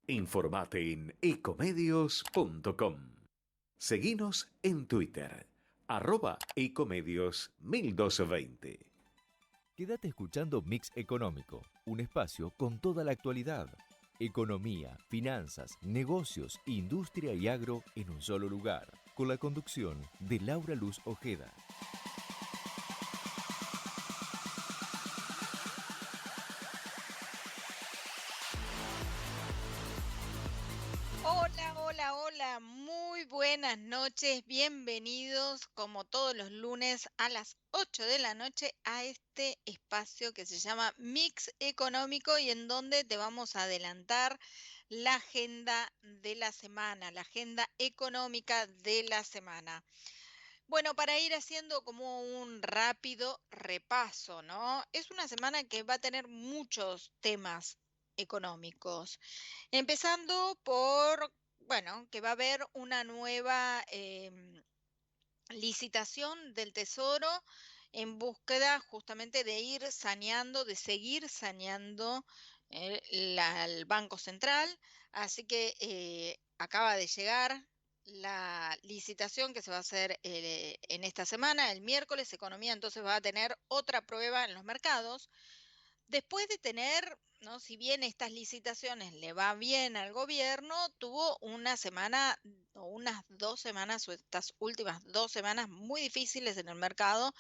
Informate en ecomedios.com. Seguinos en Twitter, @ecomedios1220. Quédate escuchando Mix Económico, un espacio con toda la actualidad. Economía, finanzas, negocios, industria y agro en un solo lugar. Con la conducción de Laura Luz Ojeda. Hola, hola, hola, muy buenas noches, bienvenidos como todos los lunes a las 8 de la noche a este espacio que se llama Mix Económico y en donde te vamos a adelantar la agenda de la semana, la agenda económica de la semana. Bueno, para ir haciendo como un rápido repaso, ¿no? Es una semana que va a tener muchos temas económicos. Empezando por, bueno, que va a haber una nueva licitación del Tesoro en búsqueda justamente de ir saneando, de seguir saneando el Banco Central. Así que acaba de llegar la licitación que se va a hacer en esta semana, el miércoles. Economía entonces va a tener otra prueba en los mercados. Después de tener, ¿no? Si bien estas licitaciones le va bien al gobierno, tuvo una semana o unas 2 semanas o estas últimas 2 semanas muy difíciles en el mercado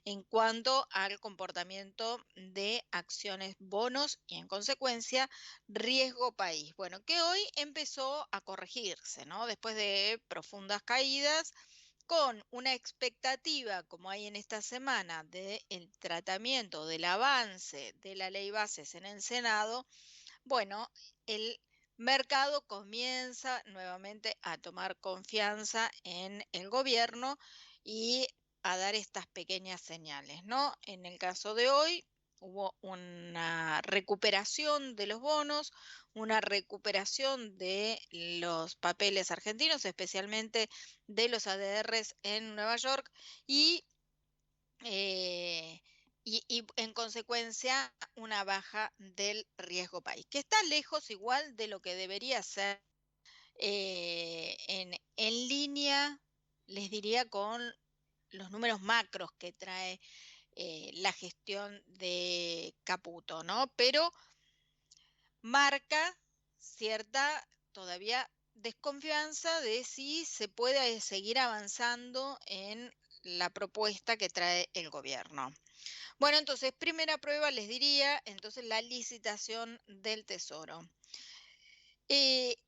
en cuanto al comportamiento de acciones, bonos y en consecuencia riesgo país. Bueno, que hoy empezó a corregirse, ¿no? Después de profundas caídas con una expectativa, como hay en esta semana, del tratamiento, del avance de la ley bases en el Senado, bueno, el mercado comienza nuevamente a tomar confianza en el gobierno y a dar estas pequeñas señales, ¿no? En el caso de hoy hubo una recuperación de los bonos, una recuperación de los papeles argentinos, especialmente de los ADRs en Nueva York y eh, y en consecuencia una baja del riesgo país, que está lejos igual de lo que debería ser en línea, les diría, con los números macros que trae la gestión de Caputo, ¿no? Pero marca cierta todavía desconfianza de si se puede seguir avanzando en la propuesta que trae el gobierno. Bueno, entonces, primera prueba les diría, entonces la licitación del Tesoro.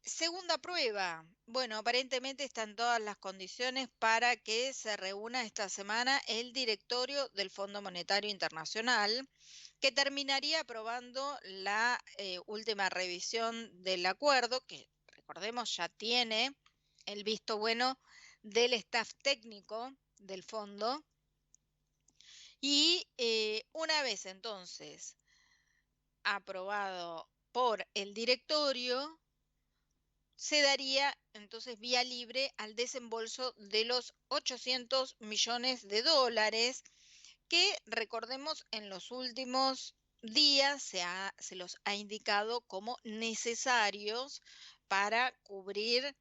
Segunda prueba, bueno, aparentemente están todas las condiciones para que se reúna esta semana el directorio del Fondo Monetario Internacional, que terminaría aprobando la última revisión del acuerdo, que recordemos ya tiene el visto bueno del staff técnico del fondo. Y una vez entonces aprobado por el directorio, se daría entonces vía libre al desembolso de los 800 millones de dólares que, recordemos, en los últimos días se los ha indicado como necesarios para cubrir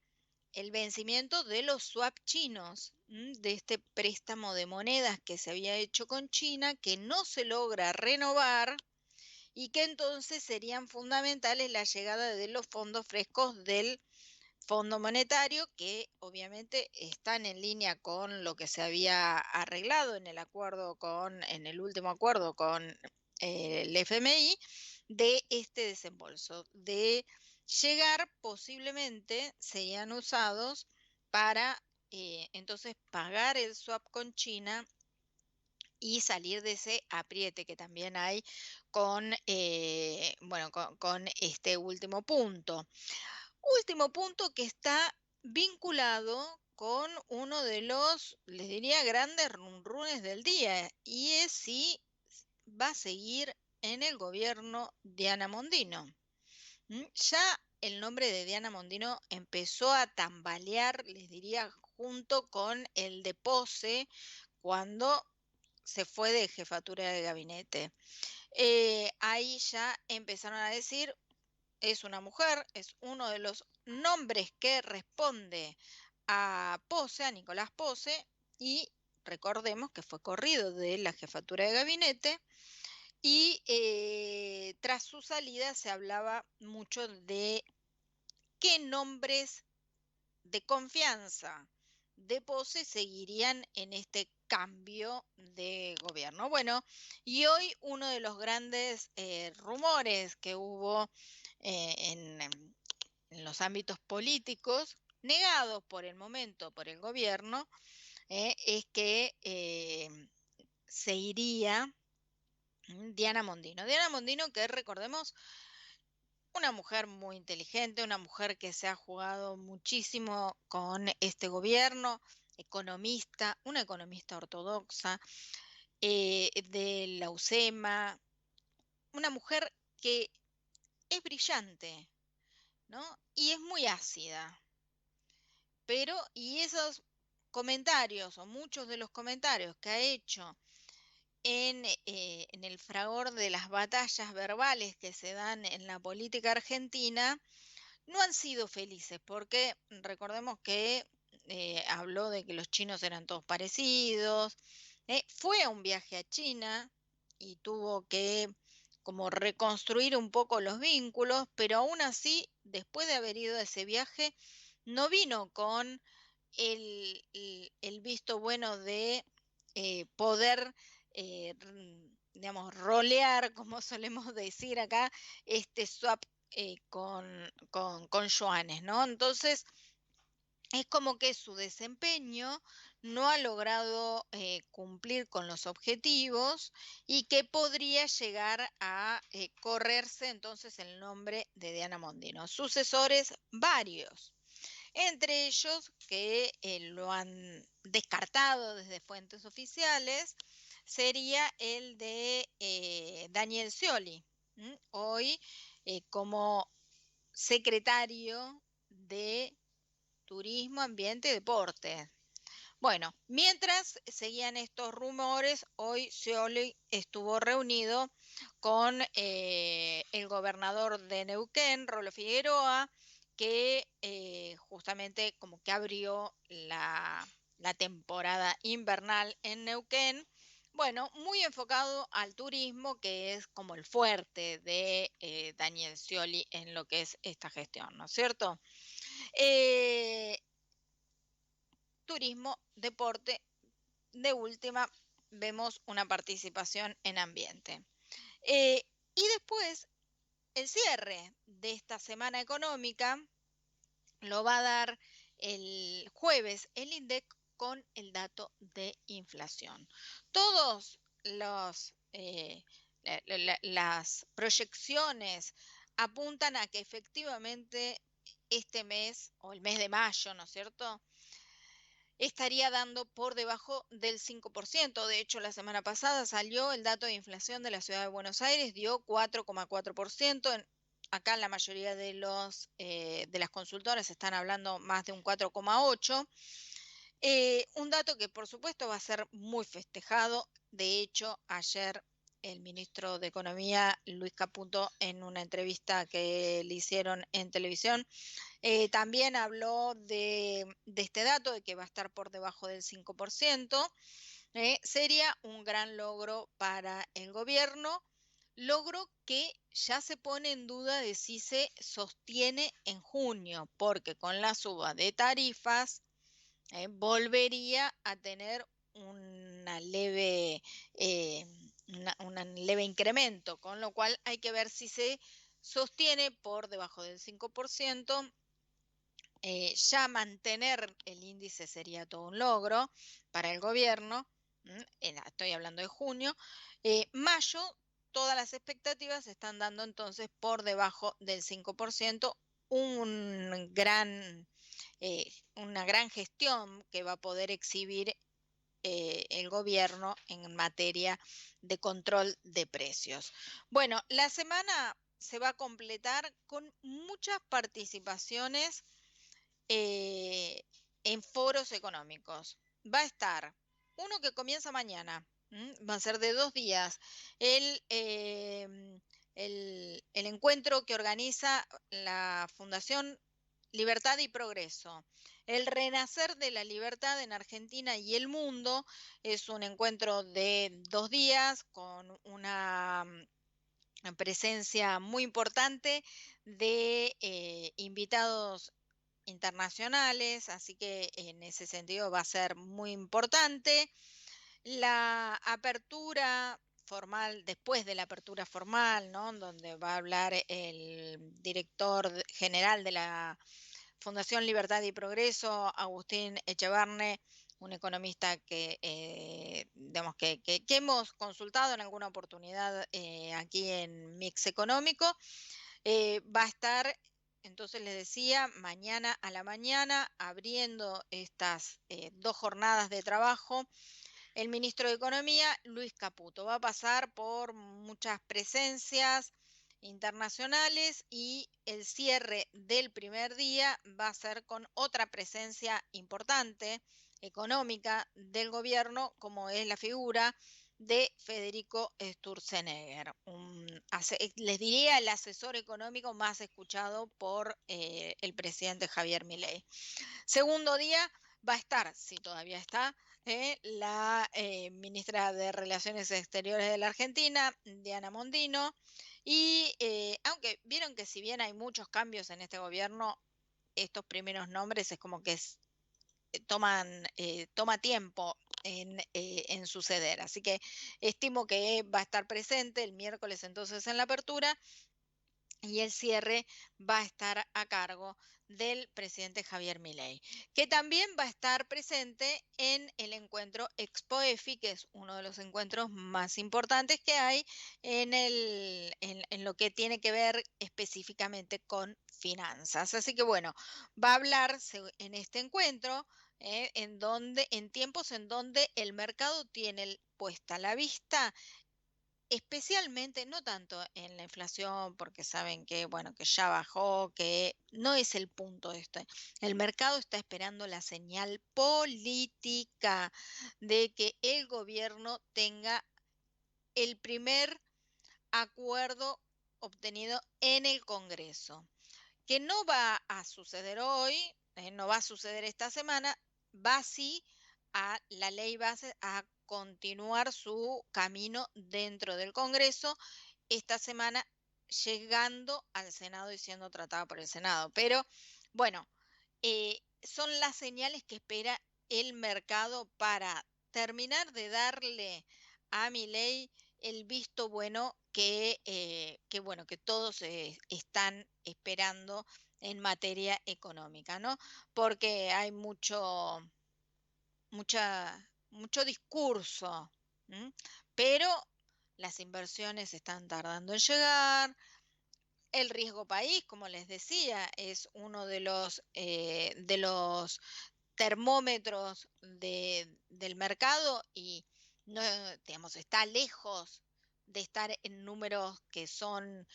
el vencimiento de los swap chinos, de este préstamo de monedas que se había hecho con China, que no se logra renovar y que entonces serían fundamentales la llegada de los fondos frescos del Fondo Monetario, que obviamente están en línea con lo que se había arreglado en el acuerdo en el último acuerdo con el FMI, de este desembolso, de llegar posiblemente serían usados para entonces pagar el swap con China y salir de ese apriete que también hay con este último punto. Último punto que está vinculado con uno de los, les diría, grandes runrunes del día, y es si va a seguir en el gobierno Diana Mondino. Ya el nombre de Diana Mondino empezó a tambalear, les diría, junto con el de Pose, cuando se fue de jefatura de gabinete. Ahí ya empezaron a decir, es una mujer, es uno de los nombres que responde a Pose, a Nicolás Pose, y recordemos que fue corrido de la jefatura de gabinete y tras su salida se hablaba mucho de qué nombres de confianza de Pose seguirían en este cambio de gobierno. Bueno, y hoy uno de los grandes rumores que hubo en los ámbitos políticos, negados por el momento por el gobierno, es que se iría Diana Mondino. Diana Mondino, que recordemos, una mujer muy inteligente, una mujer que se ha jugado muchísimo con este gobierno, economista, una economista ortodoxa, de la UCEMA, una mujer que es brillante, ¿no? Y es muy ácida. Pero, y esos comentarios, o muchos de los comentarios que ha hecho en el fragor de las batallas verbales que se dan en la política argentina, no han sido felices, porque recordemos que habló de que los chinos eran todos parecidos, fue a un viaje a China y tuvo que como reconstruir un poco los vínculos, pero aún así, después de haber ido a ese viaje, no vino con el visto bueno de poder, digamos, rolear, como solemos decir acá, este swap con yuanes, ¿no? Entonces, es como que su desempeño no ha logrado cumplir con los objetivos y que podría llegar a correrse entonces el nombre de Diana Mondino. Sucesores varios, entre ellos que lo han descartado desde fuentes oficiales, sería el de Daniel Scioli, hoy como secretario de Turismo, Ambiente y Deporte. Bueno, mientras seguían estos rumores, hoy Scioli estuvo reunido con el gobernador de Neuquén, Rolo Figueroa, que justamente como que abrió la temporada invernal en Neuquén. Bueno, muy enfocado al turismo, que es como el fuerte de Daniel Scioli en lo que es esta gestión, ¿no es cierto? Eh, Turismo, deporte, de última vemos una participación en ambiente. Y después, el cierre de esta semana económica lo va a dar el jueves el INDEC con el dato de inflación. Todos las proyecciones apuntan a que efectivamente este mes o el mes de mayo, ¿no es cierto?, estaría dando por debajo del 5%. De hecho, la semana pasada salió el dato de inflación de la ciudad de Buenos Aires, dio 4,4%. Acá la mayoría de las consultoras están hablando más de un 4,8%. Un dato que por supuesto va a ser muy festejado. De hecho, ayer el ministro de Economía, Luis Caputo, en una entrevista que le hicieron en televisión, también habló de este dato, de que va a estar por debajo del 5%. Sería un gran logro para el gobierno, logro que ya se pone en duda de si se sostiene en junio, porque con la suba de tarifas volvería a tener una leve, un leve incremento, con lo cual hay que ver si se sostiene por debajo del 5%. Ya mantener el índice sería todo un logro para el gobierno. Estoy hablando de junio. Mayo, todas las expectativas se están dando entonces por debajo del 5%, una gran gestión que va a poder exhibir el gobierno en materia de control de precios. Bueno, la semana se va a completar con muchas participaciones en foros económicos. Va a estar uno que comienza mañana, va a ser de 2 días, el el encuentro que organiza la Fundación Libertad y Progreso. El renacer de la libertad en Argentina y el mundo es un encuentro de 2 días con una presencia muy importante de invitados internacionales, así que en ese sentido va a ser muy importante. La apertura formal, después de la apertura formal, ¿no? Donde va a hablar el director general de la Fundación Libertad y Progreso, Agustín Echevarne, un economista digamos que hemos consultado en alguna oportunidad aquí en Mix Económico. Va a estar, entonces les decía, mañana a la mañana, abriendo estas 2 jornadas de trabajo, el ministro de Economía, Luis Caputo. Va a pasar por muchas presencias internacionales y el cierre del primer día va a ser con otra presencia importante económica del gobierno, como es la figura de Federico Sturzenegger, les diría el asesor económico más escuchado por el presidente Javier Milei. Segundo día va a estar, si todavía está, la ministra de Relaciones Exteriores de la Argentina, Diana Mondino, y aunque vieron que si bien hay muchos cambios en este gobierno, estos primeros nombres es como que toma tiempo en suceder, así que estimo que va a estar presente el miércoles entonces en la apertura, y el cierre va a estar a cargo del presidente Javier Milei, que también va a estar presente en el encuentro Expo-EFI, que es uno de los encuentros más importantes que hay en lo que tiene que ver específicamente con finanzas. Así que bueno, va a hablar en este encuentro en tiempos en donde el mercado tiene puesta la vista especialmente, no tanto en la inflación, porque saben que, bueno, que ya bajó, que no es el punto este. El mercado está esperando la señal política de que el gobierno tenga el primer acuerdo obtenido en el Congreso, que no va a suceder hoy, no va a suceder esta semana, va sí a la ley base a continuar su camino dentro del Congreso esta semana, llegando al Senado y siendo tratada por el Senado. Pero bueno, son las señales que espera el mercado para terminar de darle a Milei el visto bueno bueno, que todos están esperando en materia económica, ¿no? Porque hay mucho discurso, ¿m? Pero las inversiones están tardando en llegar. El riesgo país, como les decía, es uno de los termómetros del mercado y no, digamos, está lejos de estar en números que son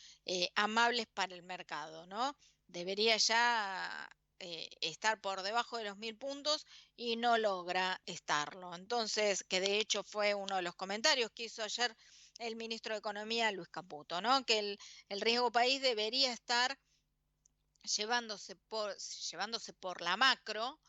amables para el mercado, ¿no? Debería ya estar por debajo de los 1000 puntos y no logra estarlo. Entonces, que de hecho fue uno de los comentarios que hizo ayer el ministro de Economía, Luis Caputo, ¿no? Que el riesgo país debería estar llevándose por la macro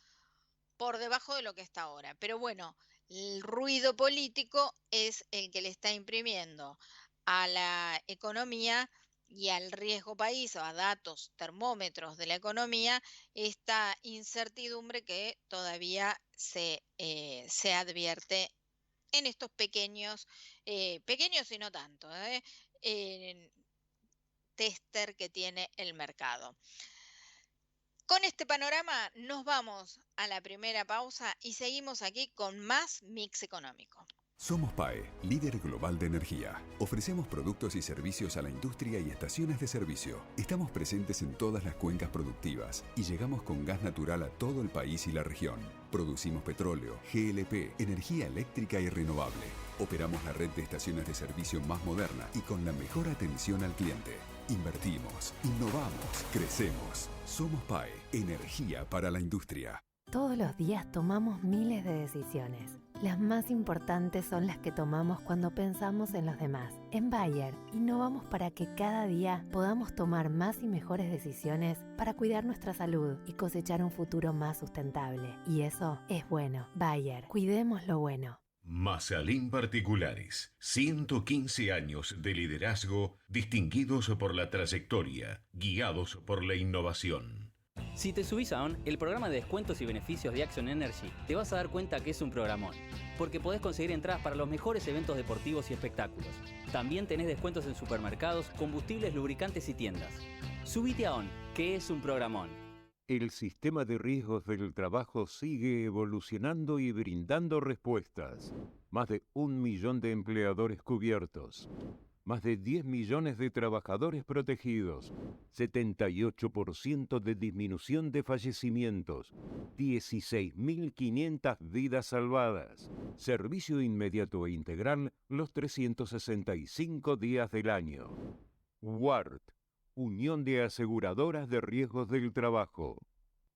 por debajo de lo que está ahora. Pero bueno, el ruido político es el que le está imprimiendo a la economía y al riesgo país, o a datos, termómetros de la economía, esta incertidumbre que todavía se advierte en estos pequeños y no tanto, tester que tiene el mercado. Con este panorama nos vamos a la primera pausa y seguimos aquí con más Mix Económico. Somos PAE, líder global de energía. Ofrecemos productos y servicios a la industria y estaciones de servicio. Estamos presentes en todas las cuencas productivas y llegamos con gas natural a todo el país y la región. Producimos petróleo, GLP, energía eléctrica y renovable. Operamos la red de estaciones de servicio más moderna y con la mejor atención al cliente. Invertimos, innovamos, crecemos. Somos PAE, energía para la industria. Todos los días tomamos miles de decisiones. Las más importantes son las que tomamos cuando pensamos en los demás. En Bayer, innovamos para que cada día podamos tomar más y mejores decisiones para cuidar nuestra salud y cosechar un futuro más sustentable. Y eso es bueno. Bayer, cuidemos lo bueno. Mazalín Particulares, 115 años de liderazgo distinguidos por la trayectoria, guiados por la innovación. Si te subís a ON, el programa de descuentos y beneficios de Action Energy, te vas a dar cuenta que es un programón, porque podés conseguir entradas para los mejores eventos deportivos y espectáculos. También tenés descuentos en supermercados, combustibles, lubricantes y tiendas. Subite a ON, que es un programón. El sistema de riesgos del trabajo sigue evolucionando y brindando respuestas. Más de 1 millón de empleadores cubiertos. Más de 10 millones de trabajadores protegidos. 78% de disminución de fallecimientos. 16.500 vidas salvadas. Servicio inmediato e integral los 365 días del año. WART. Unión de Aseguradoras de Riesgos del Trabajo.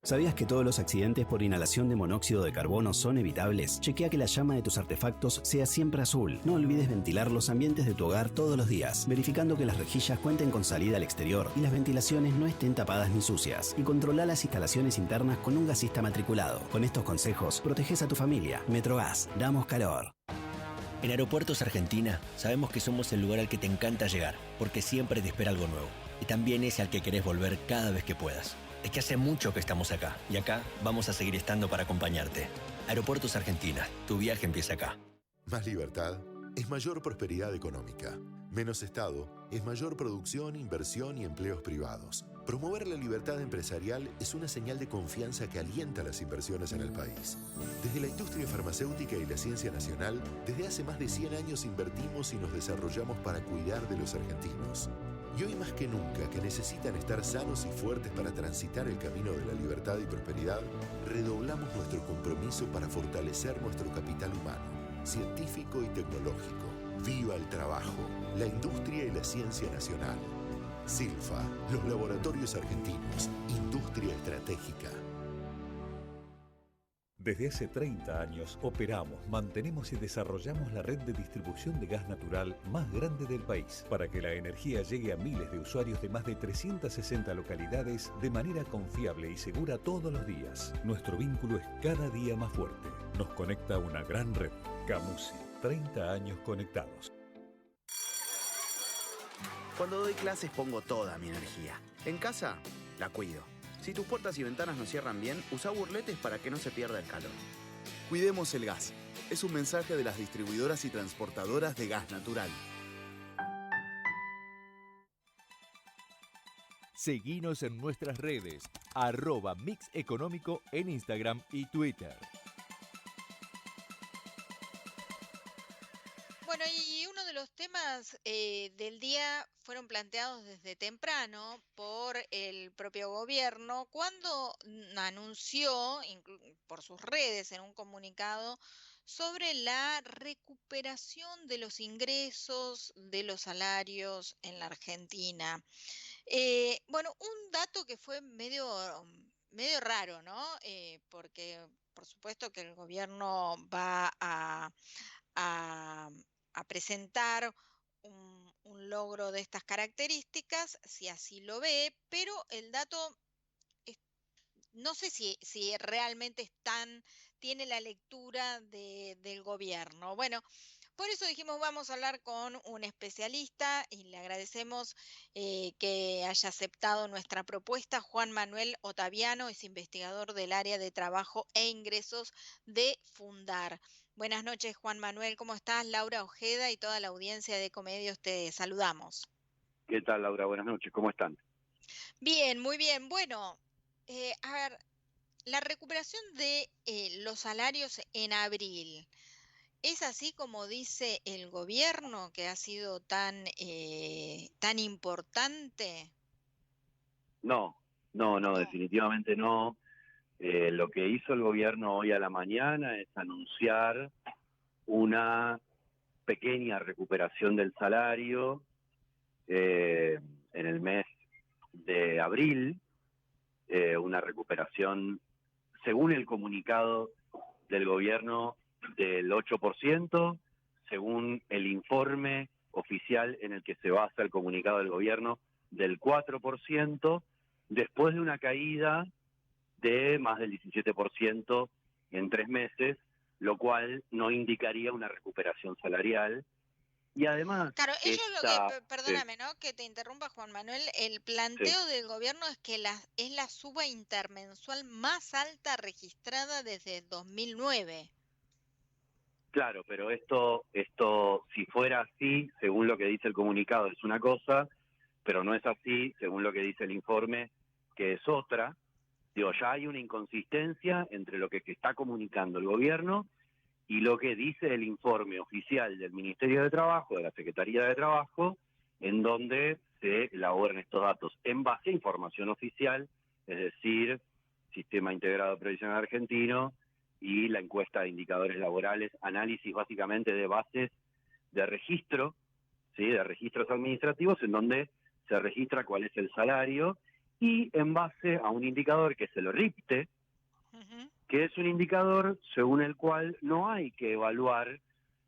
¿Sabías que todos los accidentes por inhalación de monóxido de carbono son evitables? Chequea que la llama de tus artefactos sea siempre azul. No olvides ventilar los ambientes de tu hogar todos los días, verificando que las rejillas cuenten con salida al exterior y las ventilaciones no estén tapadas ni sucias. Y controla las instalaciones internas con un gasista matriculado. Con estos consejos, proteges a tu familia. Metrogas, damos calor. En Aeropuertos Argentina sabemos que somos el lugar al que te encanta llegar, porque siempre te espera algo nuevo. Y también es al que querés volver cada vez que puedas. Es que hace mucho que estamos acá, y acá vamos a seguir estando para acompañarte. Aeropuertos Argentina, tu viaje empieza acá. Más libertad es mayor prosperidad económica. Menos Estado es mayor producción, inversión y empleos privados. Promover la libertad empresarial es una señal de confianza que alienta las inversiones en el país. Desde la industria farmacéutica y la ciencia nacional, desde hace más de 100 años invertimos y nos desarrollamos para cuidar de los argentinos. Y hoy más que nunca, que necesitan estar sanos y fuertes para transitar el camino de la libertad y prosperidad, redoblamos nuestro compromiso para fortalecer nuestro capital humano, científico y tecnológico. ¡Viva el trabajo, la industria y la ciencia nacional! Silfa, los laboratorios argentinos, industria estratégica. Desde hace 30 años operamos, mantenemos y desarrollamos la red de distribución de gas natural más grande del país para que la energía llegue a miles de usuarios de más de 360 localidades de manera confiable y segura todos los días. Nuestro vínculo es cada día más fuerte. Nos conecta a una gran red. Camusi, 30 años conectados. Cuando doy clases pongo toda mi energía. En casa, la cuido. Si tus puertas y ventanas no cierran bien, usa burletes para que no se pierda el calor. Cuidemos el gas. Es un mensaje de las distribuidoras y transportadoras de gas natural. Seguinos en nuestras redes, @mixeconómico en Instagram y Twitter. Bueno, y uno de los temas del día fueron planteados desde temprano por el propio gobierno cuando anunció por sus redes en un comunicado sobre la recuperación de los ingresos de los salarios en la Argentina. Bueno, un dato que fue medio raro, ¿no? Porque por supuesto que el gobierno va a presentar un logro de estas características, si así lo ve, pero el dato no sé si realmente tiene la lectura del gobierno. Bueno, por eso dijimos vamos a hablar con un especialista y le agradecemos que haya aceptado nuestra propuesta. Juan Manuel Ottaviano es investigador del área de trabajo e ingresos de Fundar. Buenas noches, Juan Manuel, ¿cómo estás? Laura Ojeda y toda la audiencia de Ecomedios te saludamos. ¿Qué tal, Laura? Buenas noches, ¿cómo están? Bien, muy bien. Bueno, a ver, la recuperación de los salarios en abril, ¿es así como dice el gobierno que ha sido tan importante? No, definitivamente no. Lo que hizo el gobierno hoy a la mañana es anunciar una pequeña recuperación del salario en el mes de abril, una recuperación, según el comunicado del gobierno, del 8%, según el informe oficial en el que se basa el comunicado del gobierno, del 4%, después de una caída de más del 17% en 3 meses, lo cual no indicaría una recuperación salarial. Y además... Claro, perdóname, ¿no? Que te interrumpa, Juan Manuel, el planteo del gobierno es que es la suba intermensual más alta registrada desde 2009. Claro, pero esto, si fuera así, según lo que dice el comunicado, es una cosa, pero no es así, según lo que dice el informe, que es otra. Digo, ya hay una inconsistencia entre lo que está comunicando el gobierno y lo que dice el informe oficial del Ministerio de Trabajo, de la Secretaría de Trabajo, en donde se elaboran estos datos en base a información oficial, es decir, Sistema Integrado Previsional Argentino y la encuesta de indicadores laborales, análisis básicamente de bases de registro, ¿sí? De registros administrativos, en donde se registra cuál es el salario, y en base a un indicador que es el RIPTE, que es un indicador según el cual no hay que evaluar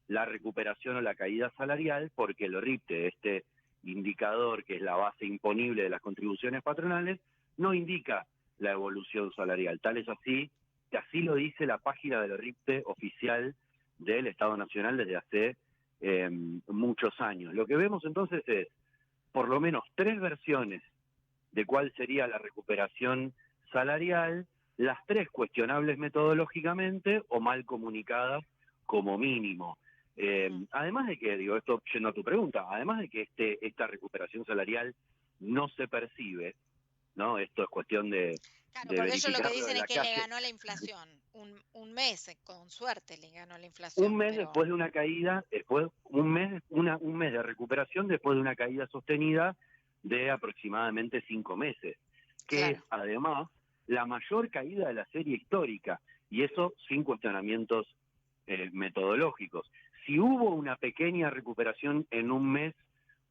la recuperación o la caída salarial, porque el RIPTE, este indicador que es la base imponible de las contribuciones patronales, no indica la evolución salarial. Tal es así, que así lo dice la página del RIPTE oficial del Estado Nacional desde hace muchos años. Lo que vemos entonces es por lo menos 3 versiones de cuál sería la recuperación salarial, las 3 cuestionables metodológicamente o mal comunicadas como mínimo. Además de que, digo, esto yendo a tu pregunta, además de que esta recuperación salarial no se percibe, ¿no? Esto es cuestión de... Claro, porque ellos lo que dicen es que le ganó la inflación. Un mes, con suerte, le ganó la inflación. Un mes después de una caída, un mes de recuperación después de una caída sostenida de aproximadamente 5 meses, que es además la mayor caída de la serie histórica, y eso sin cuestionamientos metodológicos. Si hubo una pequeña recuperación en un mes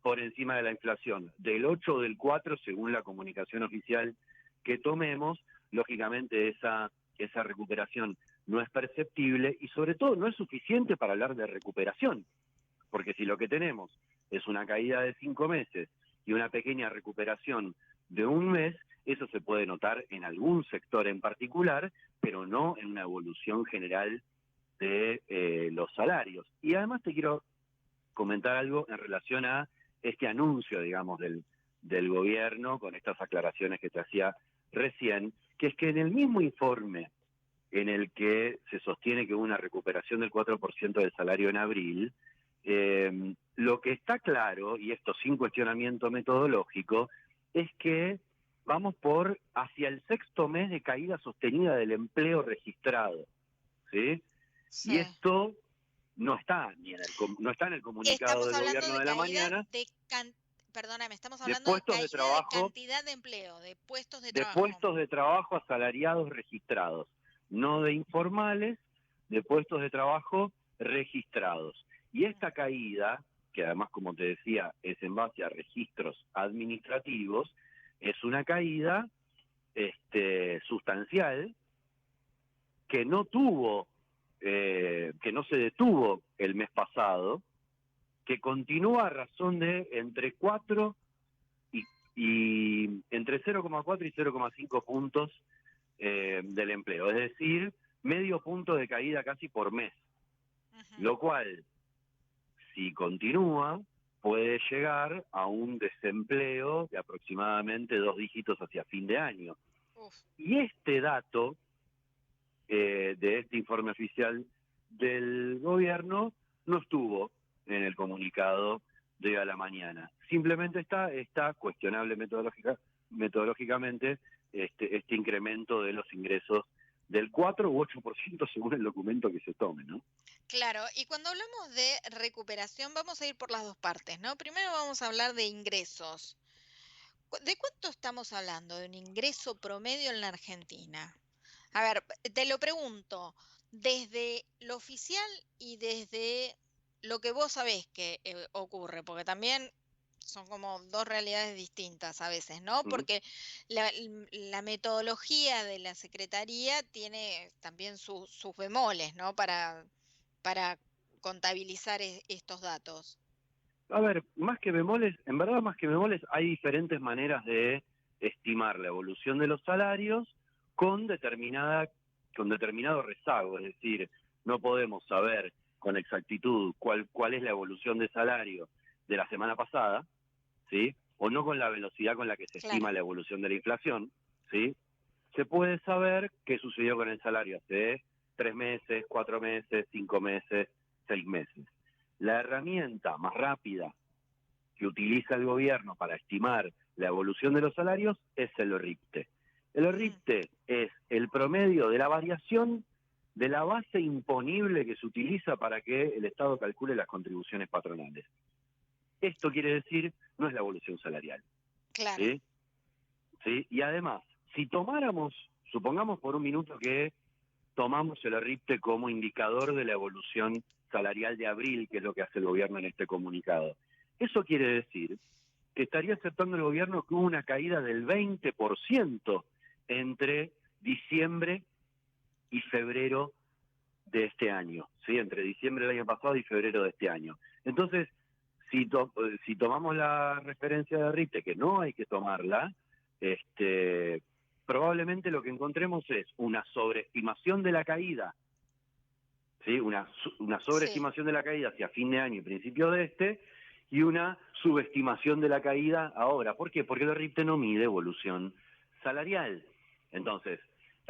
por encima de la inflación, del 8 o del 4, según la comunicación oficial que tomemos, lógicamente esa recuperación no es perceptible y sobre todo no es suficiente para hablar de recuperación, porque si lo que tenemos es una caída de 5 meses y una pequeña recuperación de un mes, eso se puede notar en algún sector en particular, pero no en una evolución general de los salarios. Y además te quiero comentar algo en relación a este anuncio, digamos, del gobierno, con estas aclaraciones que te hacía recién, que es que en el mismo informe en el que se sostiene que hubo una recuperación del 4% del salario en abril, lo que está claro, y esto sin cuestionamiento metodológico, es que vamos hacia el 6º mes de caída sostenida del empleo registrado, ¿sí? Y esto no está no está en el comunicado del gobierno de la mañana. Perdóname, estamos hablando de caída de cantidad de empleo, de puestos de trabajo. De puestos de trabajo asalariados registrados, no de informales, de puestos de trabajo registrados. Y esta caída, que además, como te decía, es en base a registros administrativos, es una caída sustancial que no se detuvo el mes pasado, que continúa a razón de entre 4 y entre 0,4 y 0,5 puntos del empleo, es decir, medio punto de caída casi por mes, lo cual, si continúa, puede llegar a un desempleo de aproximadamente 2 dígitos hacia fin de año. Y este dato de este informe oficial del gobierno no estuvo en el comunicado de hoy a la mañana. Simplemente está cuestionable metodológicamente este incremento de los ingresos del 4 u 8% según el documento que se tome, ¿no? Claro, y cuando hablamos de recuperación vamos a ir por las 2 partes, ¿no? Primero vamos a hablar de ingresos. ¿De cuánto estamos hablando de un ingreso promedio en la Argentina? A ver, te lo pregunto, desde lo oficial y desde lo que vos sabés que ocurre, porque también son como 2 realidades distintas a veces, ¿no? Porque la metodología de la Secretaría tiene también sus bemoles, ¿no? Para para contabilizar estos datos? A ver, más que bemoles, en verdad más que bemoles, hay diferentes maneras de estimar la evolución de los salarios con determinado rezago, es decir, no podemos saber con exactitud cuál es la evolución de salario de la semana pasada, ¿sí? O no con la velocidad con la que se estima la evolución de la inflación, ¿sí? Se puede saber qué sucedió con el salario hace 3 meses, 4 meses, 5 meses, 6 meses. La herramienta más rápida que utiliza el gobierno para estimar la evolución de los salarios es el ORIPTE. El ORIPTE es el promedio de la variación de la base imponible que se utiliza para que el Estado calcule las contribuciones patronales. Esto quiere decir, no es la evolución salarial. Claro. ¿Sí? ¿Sí? Y además, si supongamos por un minuto que tomamos el ORIPTE como indicador de la evolución salarial de abril, que es lo que hace el gobierno en este comunicado. Eso quiere decir que estaría aceptando el gobierno que hubo una caída del 20% entre diciembre y febrero de este año, ¿sí? Entre diciembre del año pasado y febrero de este año. Entonces, si tomamos la referencia de ORIPTE, que no hay que tomarla, probablemente lo que encontremos es una sobreestimación de la caída, ¿sí? Una sobreestimación de la caída hacia fin de año y principio de y una subestimación de la caída ahora. ¿Por qué? Porque el ORIPTE no mide evolución salarial. Entonces,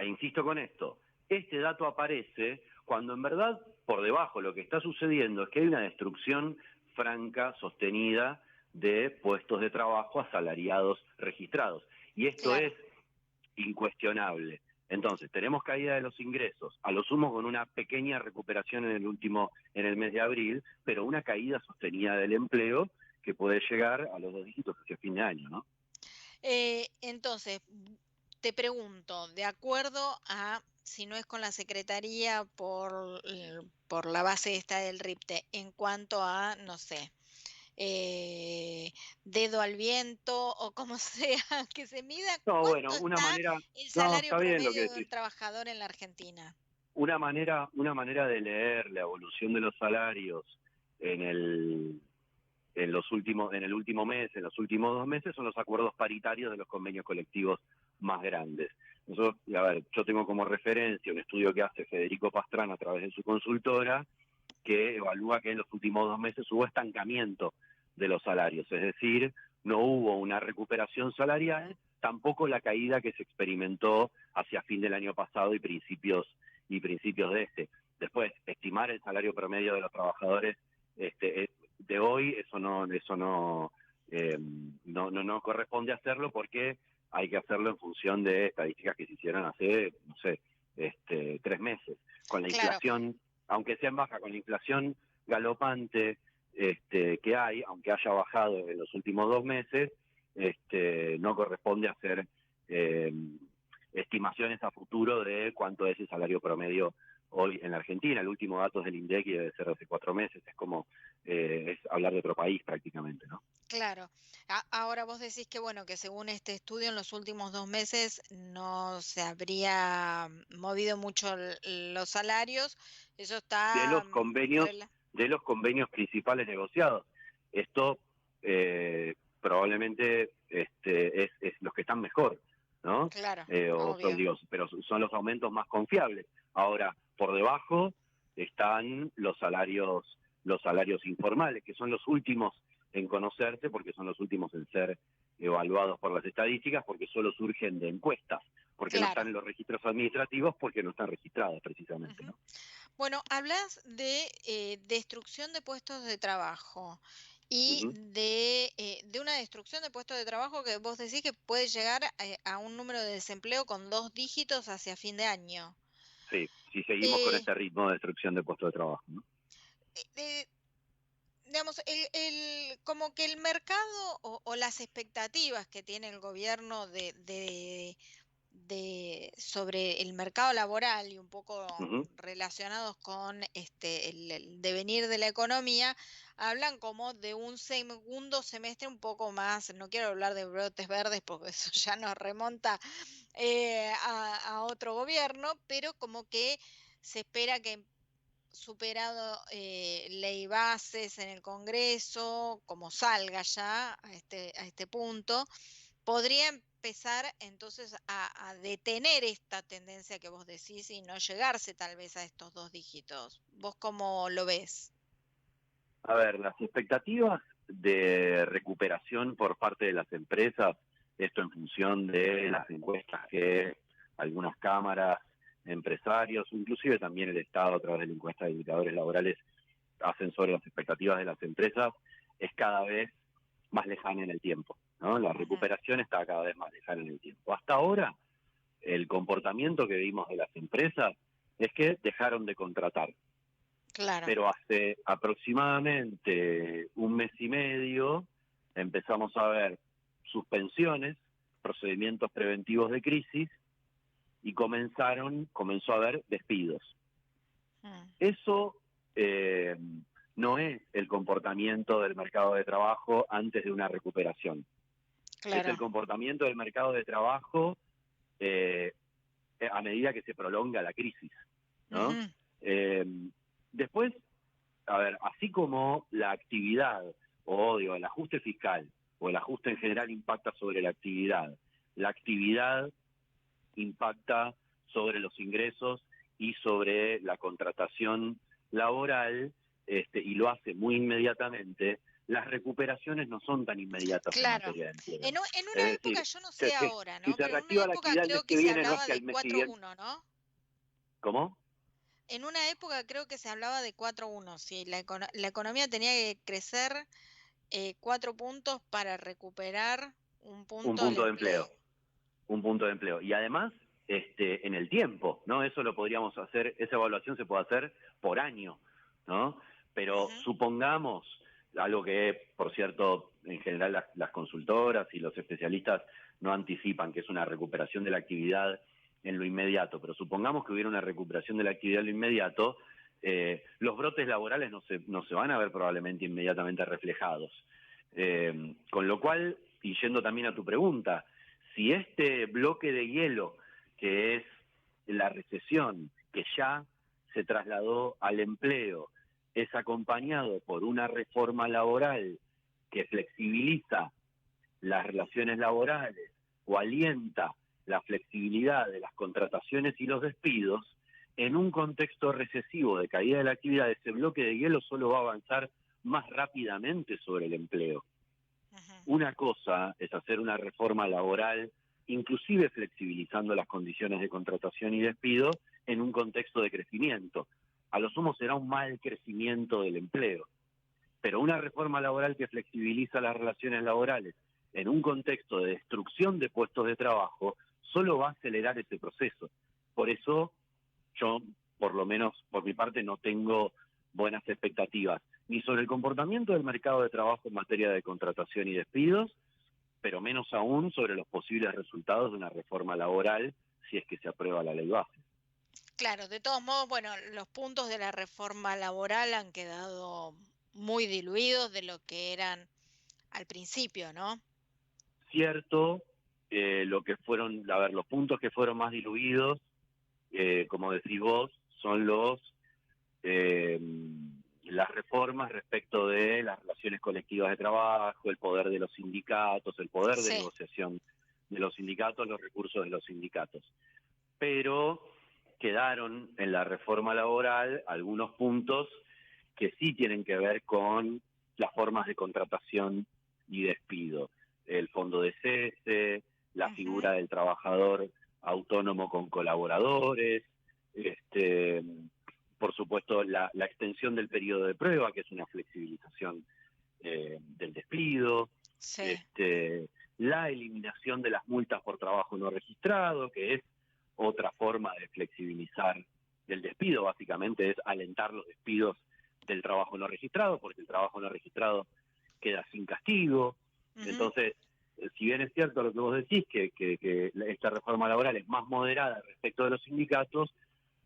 insisto con esto, este dato aparece cuando en verdad por debajo lo que está sucediendo es que hay una destrucción franca, sostenida, de puestos de trabajo asalariados registrados. Y esto es incuestionable. Entonces, tenemos caída de los ingresos, a lo sumo con una pequeña recuperación en el mes de abril, pero una caída sostenida del empleo que puede llegar a los 2 dígitos hacia fin de año, ¿no? Entonces, te pregunto, de acuerdo a, si no es con la Secretaría por la base esta del RIPTE, en cuanto a, no sé, dedo al viento o como sea, que se mida cuánto está el salario promedio de un trabajador en la Argentina. Una manera de leer la evolución de los salarios en el último mes, en los últimos 2 meses, son los acuerdos paritarios de los convenios colectivos más grandes. Yo tengo como referencia un estudio que hace Federico Pastrana a través de su consultora, que evalúa que en los últimos 2 meses hubo estancamiento de los salarios, es decir, no hubo una recuperación salarial, tampoco la caída que se experimentó hacia fin del año pasado y principios de este. Después, estimar el salario promedio de los trabajadores de hoy, eso no corresponde hacerlo porque hay que hacerlo en función de estadísticas que se hicieron hace, 3 meses. Con la inflación, aunque sea en baja, con la inflación galopante que hay, aunque haya bajado en los últimos 2 meses, no corresponde hacer estimaciones a futuro de cuánto es el salario promedio hoy en la Argentina. El último dato es del INDEC y debe ser de hace 4 meses, es como es hablar de otro país prácticamente, ¿no? Claro. Ahora vos decís que bueno, que según este estudio en los últimos 2 meses no se habría movido mucho los salarios. Eso está de los convenios principales negociados. Esto probablemente es los que están mejor, ¿no? Claro, pero son los aumentos más confiables. Ahora, por debajo están los salarios informales, que son los últimos en conocerse, porque son los últimos en ser evaluados por las estadísticas, porque solo surgen de encuestas, porque no están en los registros administrativos, porque no están registrados precisamente, ¿no? Bueno, hablas de destrucción de puestos de trabajo y de una destrucción de puestos de trabajo que vos decís que puede llegar a un número de desempleo con 2 dígitos hacia fin de año. Sí, si seguimos con este ritmo de destrucción de puestos de trabajo, ¿no? Digamos, como que el mercado o las expectativas que tiene el gobierno sobre el mercado laboral y un poco relacionados con el devenir de la economía, hablan como de un segundo semestre un poco más, no quiero hablar de brotes verdes porque eso ya nos remonta a otro gobierno, pero como que se espera que superado ley bases en el Congreso, como salga ya a este punto, podría empezar entonces a detener esta tendencia que vos decís y no llegarse tal vez a estos 2 dígitos. ¿Vos cómo lo ves? A ver, las expectativas de recuperación por parte de las empresas, esto en función de las encuestas que algunas cámaras, empresarios, inclusive también el Estado a través de la encuesta de indicadores laborales hacen sobre las expectativas de las empresas, es cada vez más lejana en el tiempo, ¿no? La recuperación está cada vez más lejana en el tiempo. Hasta ahora, el comportamiento que vimos de las empresas es que dejaron de contratar. Claro. Pero hace aproximadamente un mes y medio empezamos a ver suspensiones, procedimientos preventivos de crisis y comenzó a haber despidos. Eso no es el comportamiento del mercado de trabajo antes de una recuperación. Claro. Es el comportamiento del mercado de trabajo a medida que se prolonga la crisis, ¿no? Después, a ver, así como la actividad, o digo, el ajuste fiscal, o el ajuste en general impacta sobre la actividad impacta sobre los ingresos y sobre la contratación laboral, y lo hace muy inmediatamente. Las recuperaciones no son tan inmediatas en materia de empleo. En una época, yo no sé ahora, ¿no? Si se Pero en reactiva una la época actividad el creo mes que que se viene, no es hablaba que de al mes siguiente... 4-1, ¿no? ¿Cómo? En una época creo que se hablaba de 4-1, sí, la economía tenía que crecer 4 puntos para recuperar un punto del empleo. Un punto de empleo. Y además, en el tiempo, ¿no? Eso lo podríamos hacer, esa evaluación se puede hacer por año, ¿no? Pero supongamos, algo que, por cierto, en general las consultoras y los especialistas no anticipan, que es una recuperación de la actividad en lo inmediato, pero supongamos que hubiera una recuperación de la actividad en lo inmediato, los brotes laborales no se van a ver probablemente inmediatamente reflejados. Con lo cual, y yendo también a tu pregunta, si este bloque de hielo, que es la recesión, que ya se trasladó al empleo, es acompañado por una reforma laboral que flexibiliza las relaciones laborales o alienta la flexibilidad de las contrataciones y los despidos, en un contexto recesivo de caída de la actividad, ese bloque de hielo solo va a avanzar más rápidamente sobre el empleo. Una cosa es hacer una reforma laboral, inclusive flexibilizando las condiciones de contratación y despido, en un contexto de crecimiento. A lo sumo será un mal crecimiento del empleo. Pero una reforma laboral que flexibiliza las relaciones laborales en un contexto de destrucción de puestos de trabajo, solo va a acelerar ese proceso. Por eso yo, por lo menos por mi parte, no tengo buenas expectativas ni sobre el comportamiento del mercado de trabajo en materia de contratación y despidos, pero menos aún sobre los posibles resultados de una reforma laboral si es que se aprueba la ley base. Claro, de todos modos, bueno, los puntos de la reforma laboral han quedado muy diluidos de lo que eran al principio, ¿no? Cierto, lo que fueron, a ver, los puntos que fueron más diluidos, como decís vos, son las reformas respecto de las relaciones colectivas de trabajo, el poder de los sindicatos, el poder de negociación de los sindicatos, los recursos de los sindicatos. Pero quedaron en la reforma laboral algunos puntos que sí tienen que ver con las formas de contratación y despido. El fondo de cese, la figura del trabajador autónomo con colaboradores, por supuesto la extensión del periodo de prueba, que es una flexibilización del despido, la eliminación de las multas por trabajo no registrado, que es otra forma de flexibilizar el despido, básicamente es alentar los despidos del trabajo no registrado, porque el trabajo no registrado queda sin castigo. Entonces, si bien es cierto lo que vos decís, que esta reforma laboral es más moderada respecto de los sindicatos,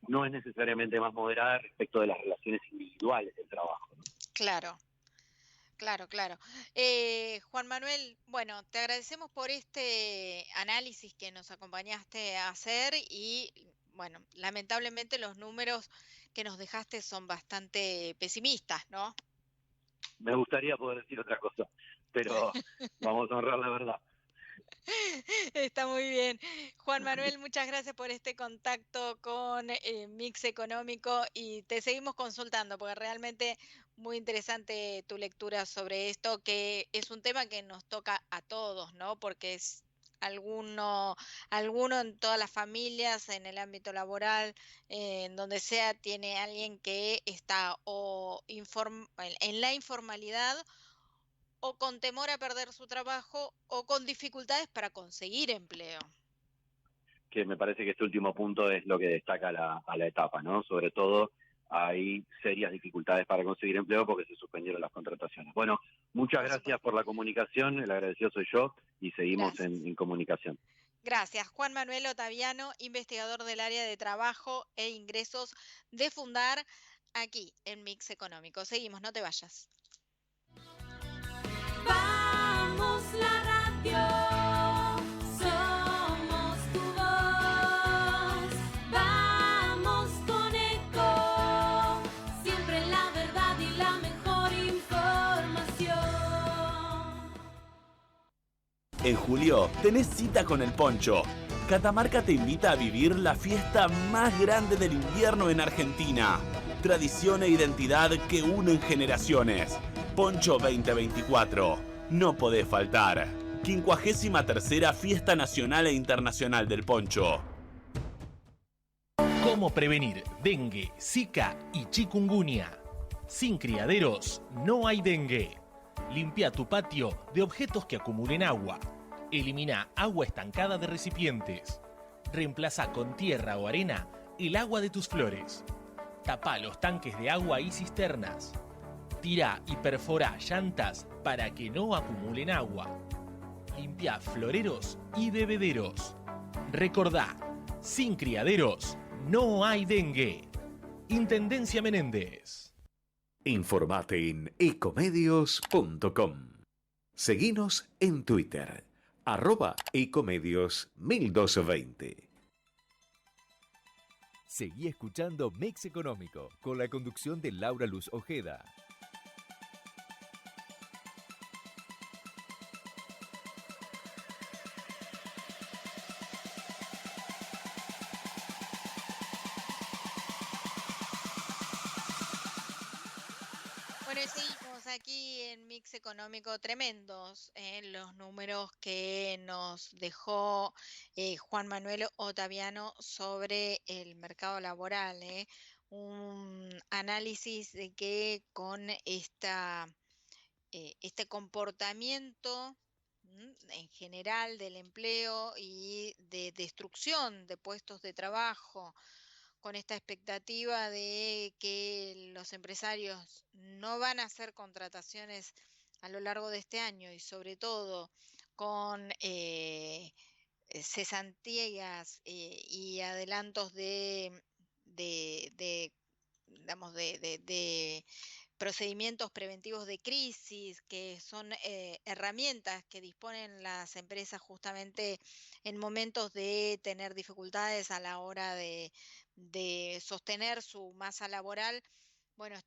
no es necesariamente más moderada respecto de las relaciones individuales del trabajo, ¿no? Claro. Juan Manuel, bueno, te agradecemos por este análisis que nos acompañaste a hacer y, bueno, lamentablemente los números que nos dejaste son bastante pesimistas, ¿no? Me gustaría poder decir otra cosa, pero vamos a honrar la verdad. Está muy bien. Juan Manuel, muchas gracias por este contacto con Mix Económico y te seguimos consultando porque realmente muy interesante tu lectura sobre esto, que es un tema que nos toca a todos, ¿no? Porque es alguno en todas las familias, en el ámbito laboral, en donde sea, tiene alguien que está o en la informalidad o con temor a perder su trabajo o con dificultades para conseguir empleo. Que me parece que este último punto es lo que destaca a la etapa, ¿no? Sobre todo hay serias dificultades para conseguir empleo porque se suspendieron las contrataciones. Bueno, muchas gracias por la comunicación, el agradecido soy yo y seguimos en comunicación. Gracias. Juan Manuel Ottaviano, investigador del área de trabajo e ingresos de Fundar, aquí en Mix Económico. Seguimos, no te vayas. Vamos la radio, somos tu voz. Vamos con Eco, siempre la verdad y la mejor información. En julio tenés cita con el Poncho. Catamarca te invita a vivir la fiesta más grande del invierno en Argentina. Tradición e identidad que unen generaciones. Poncho 2024. No podés faltar. 53ª Fiesta Nacional e Internacional del Poncho. ¿Cómo prevenir dengue, zika y chikungunya? Sin criaderos no hay dengue. Limpia tu patio de objetos que acumulen agua. Elimina agua estancada de recipientes. Reemplaza con tierra o arena el agua de tus flores. Tapa los tanques de agua y cisternas. Tira y perfora llantas para que no acumulen agua. Limpia floreros y bebederos. Recordá, sin criaderos no hay dengue. Intendencia Menéndez. Informate en ecomedios.com. Seguinos en Twitter, @ecomedios1220. Seguí escuchando Mix Económico con la conducción de Laura Luz Ojeda. Bueno, y seguimos aquí en Mix Económico, tremendos los números que nos dejó Juan Manuel Ottaviano sobre el mercado laboral. Un análisis de que con este comportamiento en general del empleo y de destrucción de puestos de trabajo, con esta expectativa de que los empresarios no van a hacer contrataciones a lo largo de este año y sobre todo con cesantías y adelantos digamos, de procedimientos preventivos de crisis, que son herramientas que disponen las empresas justamente en momentos de tener dificultades a la hora de sostener su masa laboral. Bueno,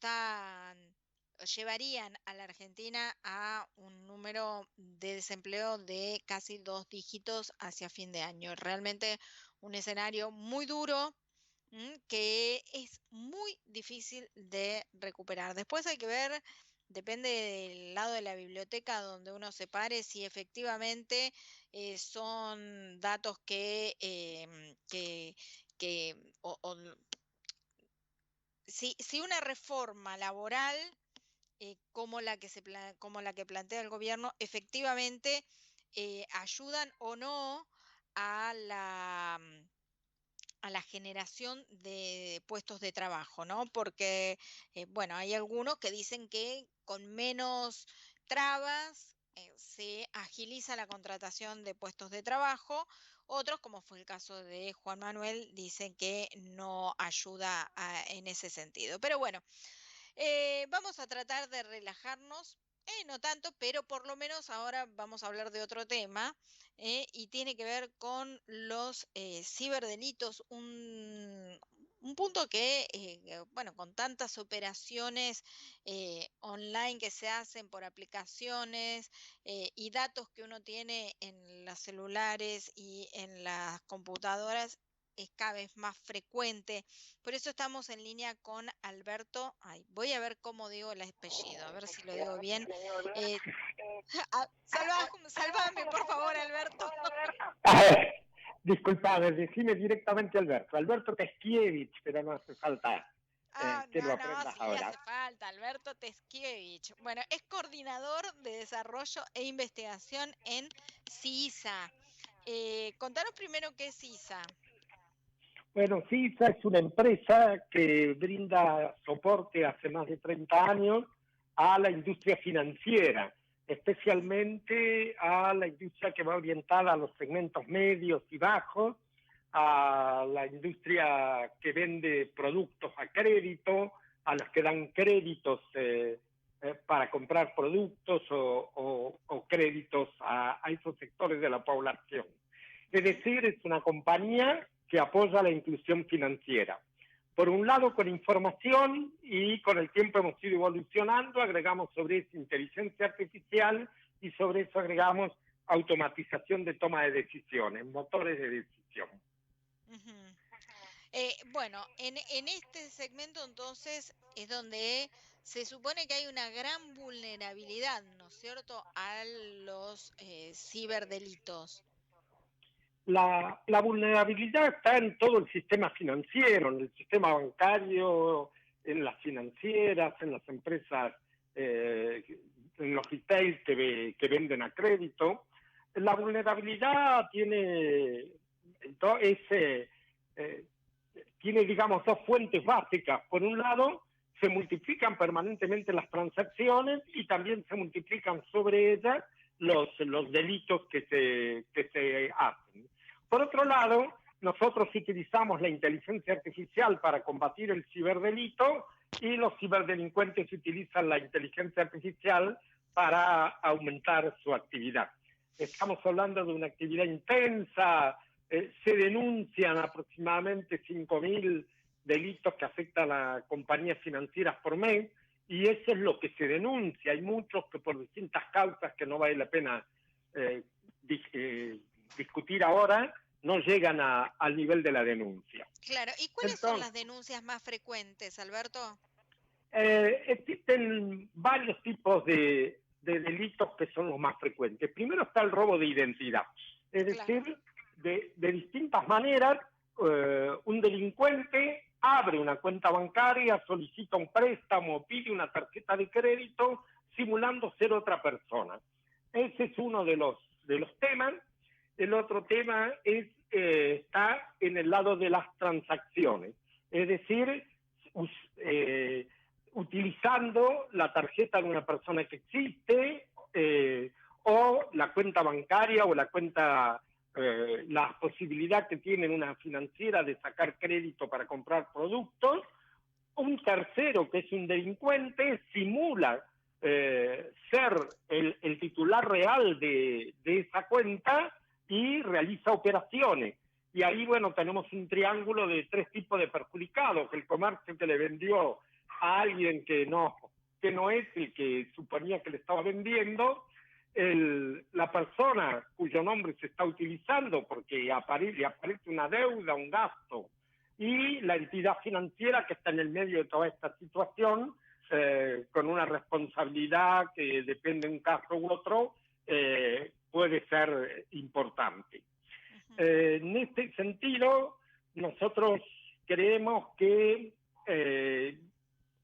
llevarían a la Argentina a un número de desempleo de casi 2 dígitos hacia fin de año. Realmente un escenario muy duro, que es muy difícil de recuperar. Después hay que ver, depende del lado de la biblioteca donde uno se pare, si efectivamente son datos si una reforma laboral como la que plantea el gobierno efectivamente ayudan o no a la generación de puestos de trabajo, ¿no? Porque, bueno, hay algunos que dicen que con menos trabas se agiliza la contratación de puestos de trabajo. Otros, como fue el caso de Juan Manuel, dicen que no ayuda en ese sentido. Pero bueno, vamos a tratar de relajarnos. No tanto, pero por lo menos ahora vamos a hablar de otro tema y tiene que ver con los ciberdelitos, un un punto que, bueno, con tantas operaciones online que se hacen por aplicaciones y datos que uno tiene en los celulares y en las computadoras, es cada vez más frecuente. Por eso estamos en línea con Alberto. Ay, voy a ver cómo digo el apellido, a ver si lo digo bien. Salvame, por favor, Alberto. Disculpame, decime directamente Alberto. Alberto Teskiewicz, pero no hace falta que lo aprendas Sí, ahora. hace falta. Alberto Teskiewicz. Bueno, es coordinador de desarrollo e investigación en CISA. Contanos primero qué es CISA. Bueno, CISA es una empresa que brinda soporte hace más de 30 años a la industria financiera, especialmente a la industria que va orientada a los segmentos medios y bajos, a la industria que vende productos a crédito, a los que dan créditos para comprar productos o créditos a esos sectores de la población. Es decir, es una compañía que apoya la inclusión financiera. Por un lado, con información, y con el tiempo hemos ido evolucionando, agregamos sobre eso inteligencia artificial y sobre eso agregamos automatización de toma de decisiones, motores de decisión. Bueno, en este segmento entonces es donde se supone que hay una gran vulnerabilidad, ¿no es cierto?, a los ciberdelitos. La vulnerabilidad está en todo el sistema financiero, en el sistema bancario, en las financieras, en las empresas, en los retail que venden a crédito. La vulnerabilidad tiene, digamos, dos fuentes básicas. Por un lado, se multiplican permanentemente las transacciones y también se multiplican sobre ellas los delitos que se hacen. Por otro lado, nosotros utilizamos la inteligencia artificial para combatir el ciberdelito y los ciberdelincuentes utilizan la inteligencia artificial para aumentar su actividad. Estamos hablando de una actividad intensa, se denuncian aproximadamente 5.000 delitos que afectan a compañías financieras por mes, y eso es lo que se denuncia. Hay muchos que por distintas causas que no vale la pena discutir ahora, no llegan al nivel de la denuncia. Claro, ¿y cuáles son las denuncias más frecuentes, Alberto? Existen varios tipos de delitos que son los más frecuentes. Primero está el robo de identidad, es decir, de distintas maneras, un delincuente abre una cuenta bancaria, solicita un préstamo, pide una tarjeta de crédito, simulando ser otra persona. Ese es uno de los temas. El otro tema está en el lado de las transacciones, es decir, utilizando la tarjeta de una persona que existe o la cuenta bancaria o la cuenta, la posibilidad que tiene una financiera de sacar crédito para comprar productos. Un tercero, que es un delincuente, simula ser el titular real de esa cuenta y realiza operaciones. Y ahí, bueno, tenemos un triángulo de tres tipos de perjudicados: el comercio que le vendió a alguien que no es el que suponía que le estaba vendiendo, la persona cuyo nombre se está utilizando porque le aparece una deuda, un gasto, y la entidad financiera que está en el medio de toda esta situación, con una responsabilidad que depende de un caso u otro, puede ser importante. En este sentido, nosotros creemos que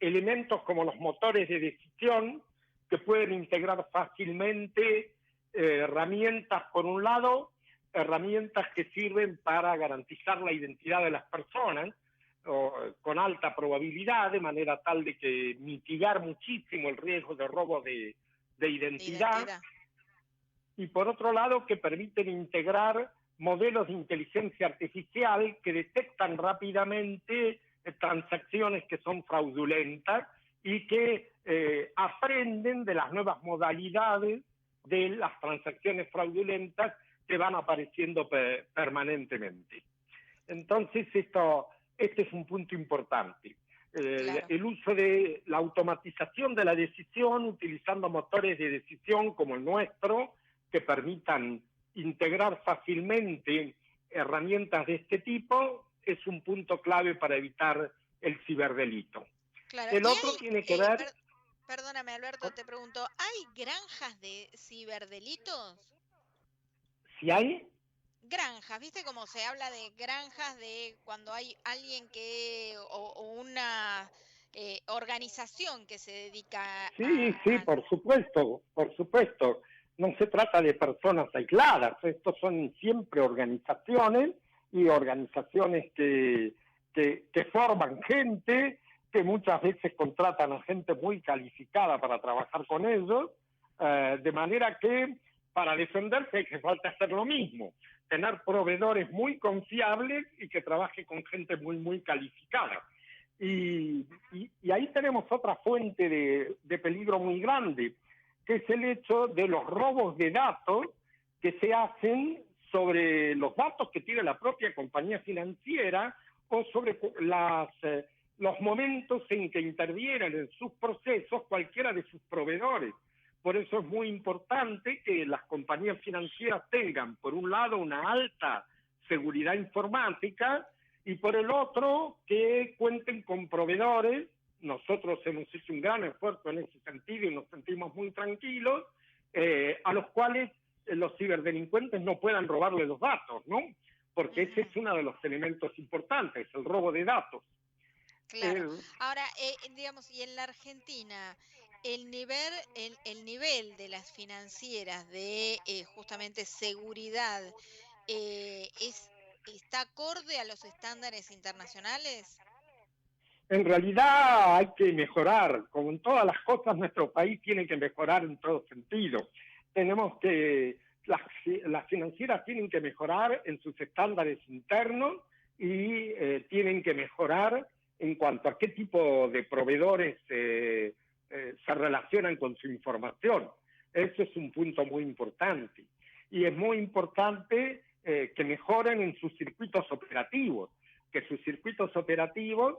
elementos como los motores de decisión, que pueden integrar fácilmente herramientas, por un lado, herramientas que sirven para garantizar la identidad de las personas con alta probabilidad, de manera tal de que mitigar muchísimo el riesgo de robo de identidad. Y por otro lado, que permiten integrar modelos de inteligencia artificial que detectan rápidamente transacciones que son fraudulentas y que aprenden de las nuevas modalidades de las transacciones fraudulentas que van apareciendo permanentemente. Entonces, esto Este es un punto importante. Claro. El uso de la automatización de la decisión, utilizando motores de decisión como el nuestro, que permitan integrar fácilmente herramientas de este tipo, es un punto clave para evitar el ciberdelito. Claro. El Y otro hay, tiene que ver... perdóname, Alberto, te pregunto, ¿hay granjas de ciberdelitos? Si hay... Granjas, ¿viste cómo se habla de granjas de cuando hay alguien o una organización que se dedica Sí, por supuesto, por supuesto. No se trata de personas aisladas, estos son siempre organizaciones y organizaciones que forman gente, que muchas veces contratan a gente muy calificada para trabajar con ellos, de manera que para defenderse hace falta hacer lo mismo, tener proveedores muy confiables y que trabaje con gente muy calificada. Y ahí tenemos otra fuente de peligro muy grande, que es el hecho de los robos de datos que se hacen sobre los datos que tiene la propia compañía financiera o sobre los momentos en que intervienen en sus procesos cualquiera de sus proveedores. Por eso es muy importante que las compañías financieras tengan, por un lado, una alta seguridad informática y por el otro, que cuenten con proveedores. Nosotros hemos hecho un gran esfuerzo en ese sentido y nos sentimos muy tranquilos, a los cuales los ciberdelincuentes no puedan robarle los datos, ¿no? Porque ese es uno de los elementos importantes, el robo de datos. Claro. Ahora, digamos, y en la Argentina, el nivel de las financieras de justamente seguridad ¿está acorde a los estándares internacionales? En realidad hay que mejorar, como en todas las cosas nuestro país tiene que mejorar en todo sentido. Tenemos que, las financieras tienen que mejorar en sus estándares internos y tienen que mejorar en cuanto a qué tipo de proveedores se relacionan con su información. Eso es un punto muy importante. Y es muy importante que mejoren en sus circuitos operativos, que sus circuitos operativos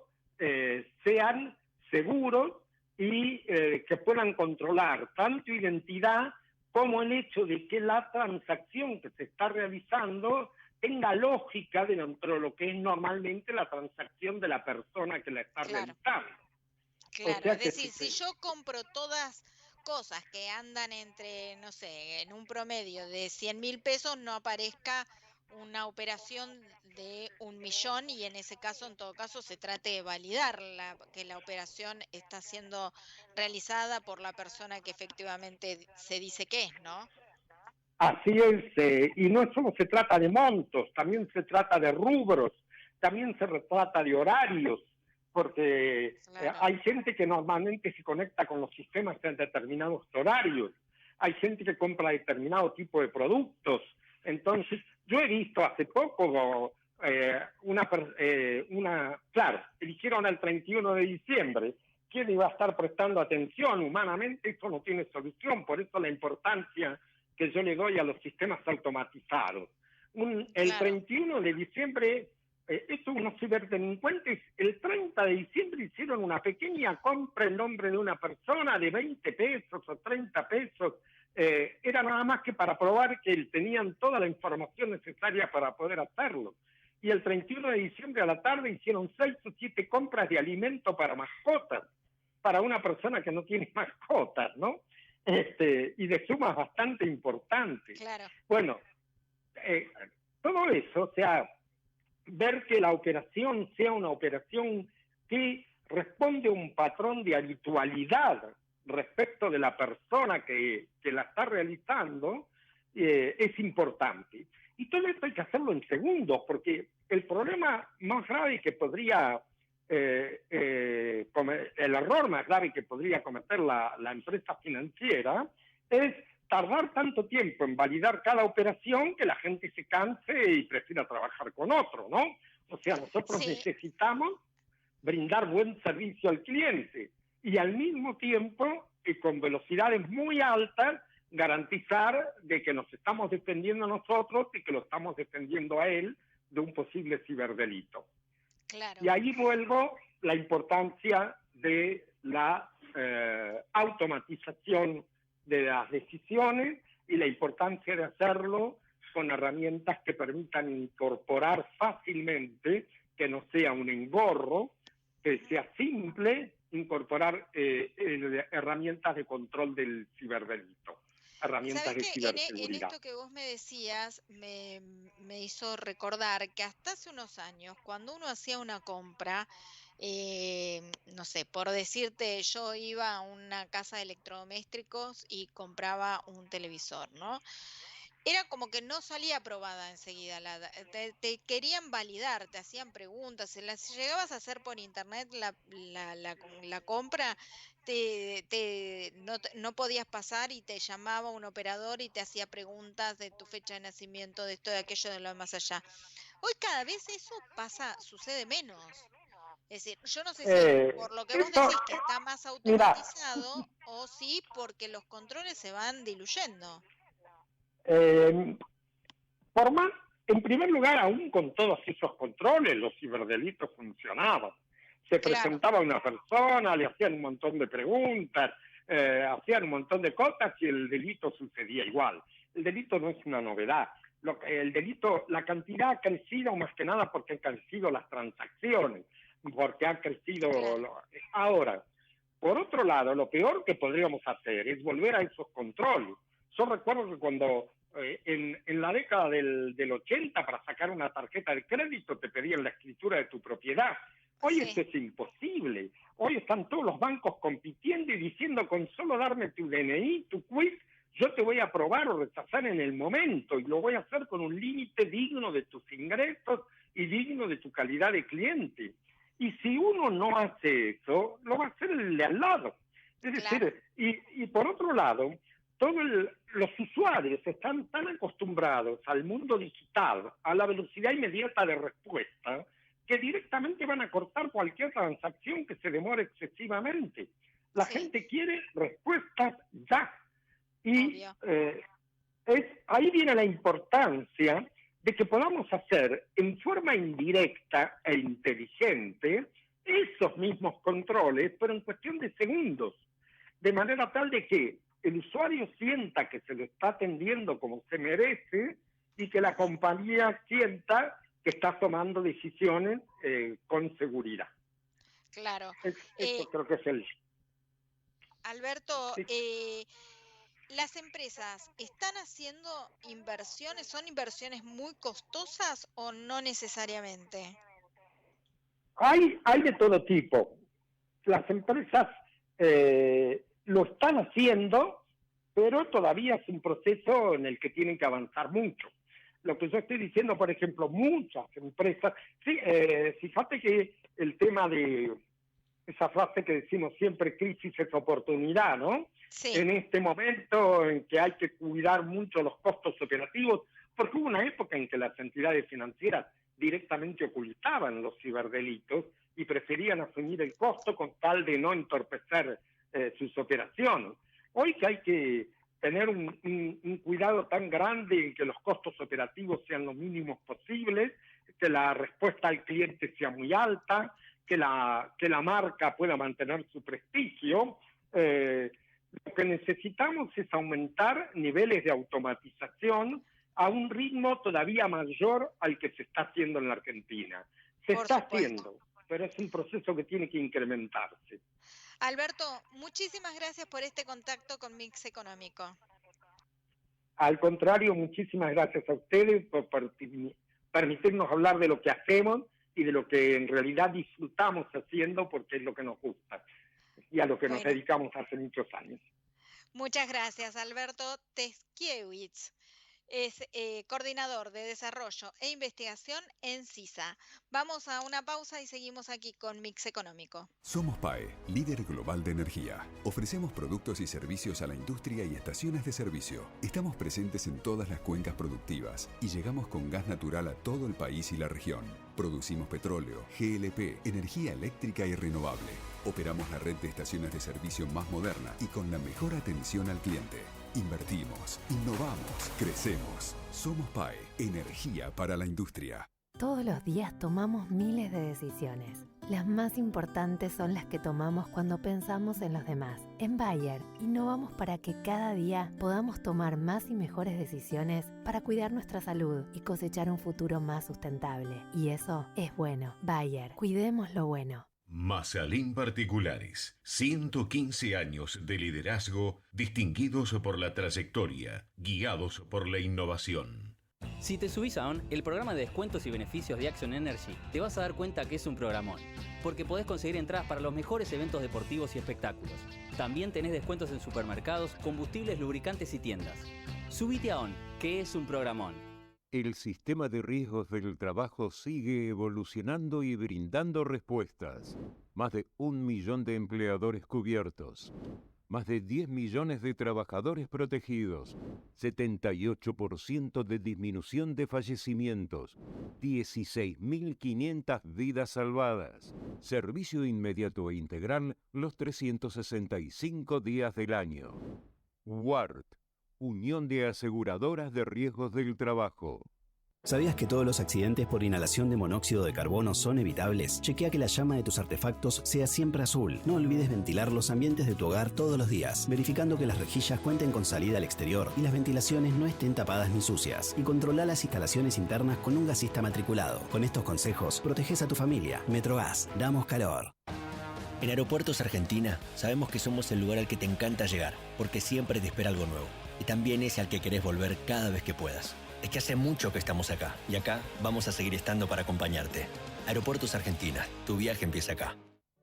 sean seguros y que puedan controlar tanto identidad como el hecho de que la transacción que se está realizando tenga lógica dentro de lo que es normalmente la transacción de la persona que la está realizando. Claro, O sea es que decir, si yo compro todas cosas que andan entre, no sé, en un promedio de 100.000 pesos, no aparezca una operación de 1.000.000 y en ese caso, en todo caso, se trate de validar que la operación está siendo realizada por la persona que efectivamente se dice que es, ¿no? Así es, y no solo se trata de montos, también se trata de rubros, también se trata de horarios, porque hay gente que normalmente se conecta con los sistemas en determinados horarios, hay gente que compra determinado tipo de productos. Entonces, yo he visto hace poco claro, eligieron el 31 de diciembre, ¿quién iba a estar prestando atención? Humanamente eso no tiene solución, por eso la importancia que yo le doy a los sistemas automatizados. El 31 de diciembre, unos ciberdelincuentes, el 30 de diciembre hicieron una pequeña compra en nombre de una persona de 20 pesos o 30 pesos. Era nada más que para probar que tenían toda la información necesaria para poder hacerlo. Y el 31 de diciembre a la tarde hicieron 6 o 7 compras de alimento para mascotas, para una persona que no tiene mascotas, ¿no? Y de sumas bastante importantes. Claro. Bueno, todo eso, o sea, ver que la operación sea una operación que responde a un patrón de habitualidad respecto de la persona que la está realizando, es importante. Y todo esto hay que hacerlo en segundos, porque el problema más grave que podría el error más grave que podría cometer la empresa financiera es tardar tanto tiempo en validar cada operación que la gente se canse y prefiera trabajar con otro, ¿no? O sea, nosotros necesitamos brindar buen servicio al cliente y al mismo tiempo y con velocidades muy altas garantizar de que nos estamos defendiendo nosotros y que lo estamos defendiendo a él de un posible ciberdelito. Claro. Y ahí vuelvo la importancia de la automatización de las decisiones y la importancia de hacerlo con herramientas que permitan incorporar fácilmente, que no sea un engorro, que sea simple, incorporar herramientas de control del ciberdelito, herramientas de ¿Sabés que en ciberseguridad. esto que vos me decías me hizo recordar que hasta hace unos años, cuando uno hacía una compra, no sé, por decirte, yo iba a una casa de electrodomésticos y compraba un televisor, ¿no? Era como que no salía aprobada enseguida, te querían validar, te hacían preguntas, si llegabas a hacer por internet la compra, no podías pasar y te llamaba un operador y te hacía preguntas de tu fecha de nacimiento, de esto, de aquello, de lo de más allá. Hoy cada vez eso sucede menos. Es decir, yo no sé si por lo que vos decís que está más Mira, automatizado o si porque los controles se van diluyendo. por más, en primer lugar, aún con todos esos controles, los ciberdelitos funcionaban. Se presentaba una persona, le hacían un montón de preguntas, hacían un montón de cosas y el delito sucedía igual. El delito no es una novedad. El delito, la cantidad ha crecido más que nada porque han crecido las transacciones, porque ha crecido... Ahora, por otro lado, lo peor que podríamos hacer es volver a esos controles. Yo recuerdo que cuando en la década del 80 para sacar una tarjeta de crédito te pedían la escritura de tu propiedad. Hoy esto es imposible. Hoy están todos los bancos compitiendo y diciendo con solo darme tu DNI, tu quiz, yo te voy a aprobar o rechazar en el momento y lo voy a hacer con un límite digno de tus ingresos y digno de tu calidad de cliente. Y si uno no hace eso, lo va a hacer el de al lado. Es decir, y por otro lado, los usuarios están tan acostumbrados al mundo digital, a la velocidad inmediata de respuesta, que directamente van a cortar cualquier transacción que se demore excesivamente. La gente quiere respuestas ya. Y ahí viene la importancia de que podamos hacer en forma indirecta e inteligente esos mismos controles, pero en cuestión de segundos, de manera tal de que el usuario sienta que se lo está atendiendo como se merece y que la compañía sienta que está tomando decisiones con seguridad. Claro. Eso creo que es el... Alberto, ¿las empresas están haciendo inversiones? ¿Son inversiones muy costosas o no necesariamente? Hay de todo tipo. Las empresas lo están haciendo, pero todavía es un proceso en el que tienen que avanzar mucho. Lo que yo estoy diciendo, por ejemplo, muchas empresas... Sí, fíjate que el tema de esa frase que decimos siempre, crisis es oportunidad, ¿no? Sí. En este momento en que hay que cuidar mucho los costos operativos, porque hubo una época en que las entidades financieras directamente ocultaban los ciberdelitos y preferían asumir el costo con tal de no entorpecer sus operaciones. Hoy que hay que tener un cuidado tan grande en que los costos operativos sean los mínimos posibles, que la respuesta al cliente sea muy alta, que la marca pueda mantener su prestigio. Lo que necesitamos es aumentar niveles de automatización a un ritmo todavía mayor al que se está haciendo en la Argentina. Se está haciendo, pero es un proceso que tiene que incrementarse. Alberto, muchísimas gracias por este contacto con Mix Económico. Al contrario, muchísimas gracias a ustedes por permitirnos hablar de lo que hacemos y de lo que en realidad disfrutamos haciendo porque es lo que nos gusta y a lo que nos dedicamos hace muchos años. Muchas gracias, Alberto Teskiewicz. Es coordinador de desarrollo e investigación en CISA. Vamos a una pausa y seguimos aquí con Mix Económico. Somos PAE, líder global de energía. Ofrecemos productos y servicios a la industria y estaciones de servicio. Estamos presentes en todas las cuencas productivas y llegamos con gas natural a todo el país y la región. Producimos petróleo, GLP, energía eléctrica y renovable. Operamos la red de estaciones de servicio más moderna y con la mejor atención al cliente. Invertimos, innovamos, crecemos. Somos PAE, energía para la industria. Todos los días tomamos miles de decisiones. Las más importantes son las que tomamos cuando pensamos en los demás. En Bayer, innovamos para que cada día podamos tomar más y mejores decisiones para cuidar nuestra salud y cosechar un futuro más sustentable. Y eso es bueno. Bayer, cuidemos lo bueno. Mazalín Particulares, 115 años de liderazgo distinguidos por la trayectoria, guiados por la innovación. Si te subís a ON, el programa de descuentos y beneficios de Action Energy, te vas a dar cuenta que es un programón, porque podés conseguir entradas para los mejores eventos deportivos y espectáculos. También tenés descuentos en supermercados, combustibles, lubricantes y tiendas. Subite a ON, que es un programón. El sistema de riesgos del trabajo sigue evolucionando y brindando respuestas. Más de 1 millón de empleadores cubiertos. Más de 10 millones de trabajadores protegidos, 78% de disminución de fallecimientos, 16.500 vidas salvadas, servicio inmediato e integral los 365 días del año. WART, Unión de Aseguradoras de Riesgos del Trabajo. ¿Sabías que todos los accidentes por inhalación de monóxido de carbono son evitables? Chequea que la llama de tus artefactos sea siempre azul. No olvides ventilar los ambientes de tu hogar todos los días, verificando que las rejillas cuenten con salida al exterior y las ventilaciones no estén tapadas ni sucias. Y controla las instalaciones internas con un gasista matriculado. Con estos consejos, proteges a tu familia. Metrogas, damos calor. En Aeropuertos Argentina sabemos que somos el lugar al que te encanta llegar, porque siempre te espera algo nuevo. Y también es al que querés volver cada vez que puedas. Es que hace mucho que estamos acá, y acá vamos a seguir estando para acompañarte. Aeropuertos Argentina, tu viaje empieza acá.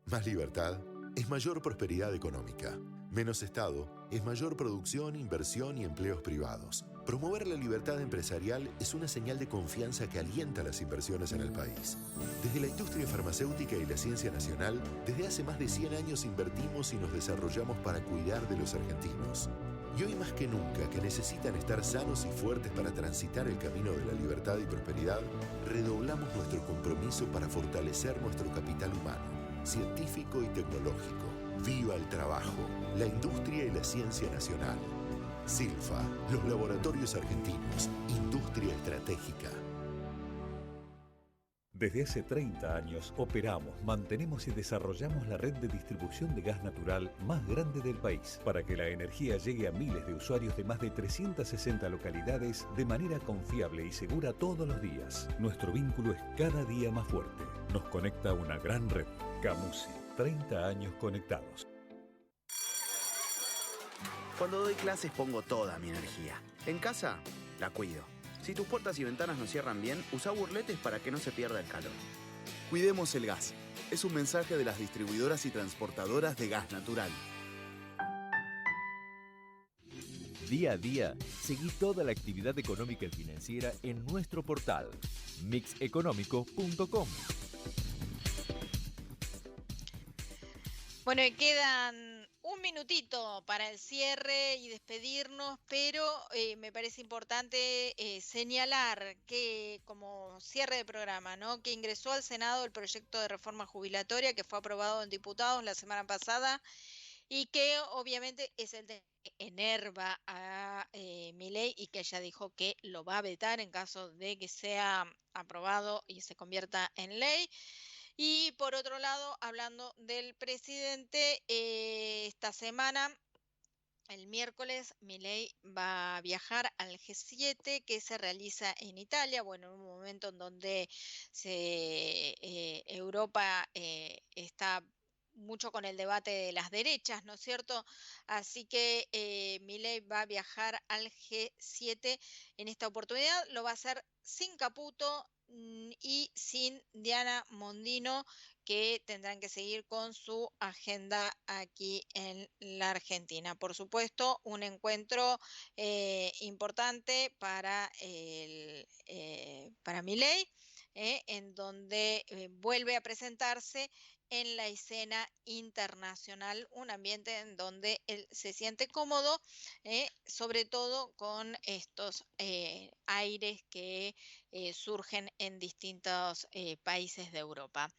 Más libertad es mayor prosperidad económica. Menos Estado es mayor producción, inversión y empleos privados. Promover la libertad empresarial es una señal de confianza que alienta las inversiones en el país. Desde la industria farmacéutica y la ciencia nacional, desde hace más de 100 años invertimos y nos desarrollamos para cuidar de los argentinos. Y hoy más que nunca, que necesitan estar sanos y fuertes para transitar el camino de la libertad y prosperidad, redoblamos nuestro compromiso para fortalecer nuestro capital humano, científico y tecnológico. ¡Viva el trabajo, la industria y la ciencia nacional! Silfa, los laboratorios argentinos, industria estratégica. Desde hace 30 años operamos, mantenemos y desarrollamos la red de distribución de gas natural más grande del país para que la energía llegue a miles de usuarios de más de 360 localidades de manera confiable y segura todos los días. Nuestro vínculo es cada día más fuerte. Nos conecta a una gran red. Camusi, 30 años conectados. Cuando doy clases pongo toda mi energía. En casa, la cuido. Si tus puertas y ventanas no cierran bien, usa burletes para que no se pierda el calor. Cuidemos el gas. Es un mensaje de las distribuidoras y transportadoras de gas natural. Día a día, seguí toda la actividad económica y financiera en nuestro portal, mixeconómico.com. Bueno, y quedan un minutito para el cierre y despedirnos, pero me parece importante señalar que como cierre de programa, ¿no?, que ingresó al Senado el proyecto de reforma jubilatoria que fue aprobado en diputados la semana pasada y que obviamente es el que enerva a Milei y que ella dijo que lo va a vetar en caso de que sea aprobado y se convierta en ley. Y por otro lado, hablando del presidente, esta semana, el miércoles, Milei va a viajar al G7 que se realiza en Italia, bueno, en un momento en donde Europa está mucho con el debate de las derechas, ¿no es cierto? Así que Milei va a viajar al G7 en esta oportunidad, lo va a hacer sin Caputo y sin Diana Mondino, que tendrán que seguir con su agenda aquí en la Argentina. Por supuesto, un encuentro importante para Milei, en donde vuelve a presentarse en la escena internacional, un ambiente en donde él se siente cómodo, sobre todo con estos aires que surgen en distintos países de Europa.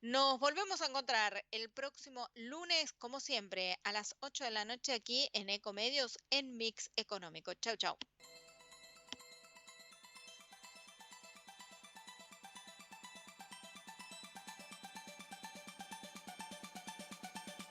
Nos volvemos a encontrar el próximo lunes, como siempre, a las 8 de la noche aquí en Ecomedios en Mix Económico. Chau, chau.